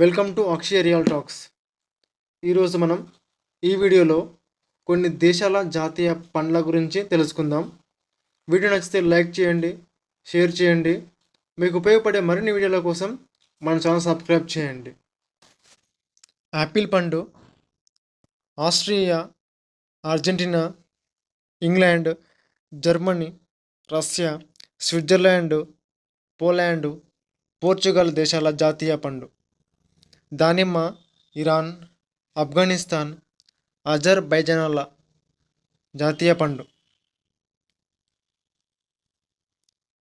Welcome to Akshaya real talks. ఈరోజు మనం ఈ వీడియోలో కొన్ని దేశాల జాతీయ పండ్ల గురించి తెలుసుకుందాం. వీడియో నచ్చితే లైక్ చేయండి, షేర్ చేయండి. మీకు ఉపయోగపడే మరిన్ని వీడియోల కోసం మన ఛానల్ సబ్స్క్రైబ్ చేయండి. యాపిల్ పండు Austria, Argentina, England, Germany, Russia, Switzerland, Poland, Portugal దేశాల జాతీయ పండు. దానిమ్మ ఇరాన్, ఆఫ్ఘనిస్తాన్, అజర్బైజాన్ల జాతీయ పండు.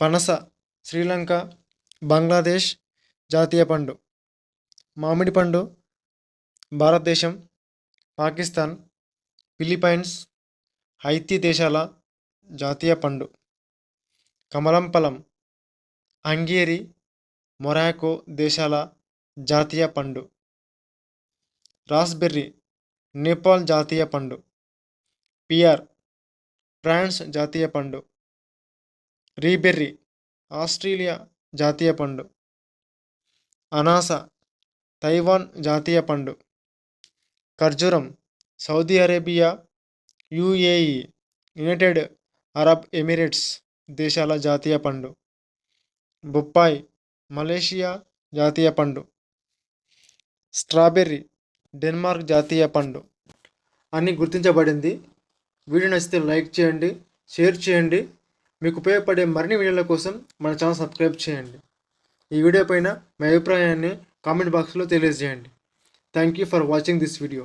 పనస శ్రీలంక, బంగ్లాదేశ్ జాతీయ పండు. మామిడి పండు భారతదేశం, పాకిస్తాన్, ఫిలిప్పైన్స్, హైతీ దేశాల జాతీయ పండు. కమలం ఫలం హంగేరి, మొరాకో దేశాల జాతీయ పండు. రాస్బెర్రీ నేపాల్ జాతీయ పండు. పియర్ ఫ్రాన్స్ జాతీయ పండు. రీబెర్రీ ఆస్ట్రేలియా జాతీయ పండు. అనాస తైవాన్ జాతీయ పండు. ఖర్జూరం Saudi Arabia, UAE, United Arab Emirates దేశాల జాతీయ పండు. బొప్పాయి మలేషియా జాతీయ పండు. స్ట్రాబెర్రీ డెన్మార్క్ జాతీయ పండు అని గుర్తించబడింది. వీడియో నచ్చితే లైక్ చేయండి, షేర్ చేయండి. మీకు ఉపయోగపడే మరిన్ని వీడియోల కోసం మన ఛానల్ సబ్స్క్రైబ్ చేయండి. ఈ వీడియో పైన మీ అభిప్రాయాన్ని కామెంట్ బాక్స్లో తెలియజేయండి. Thank you for watching this video.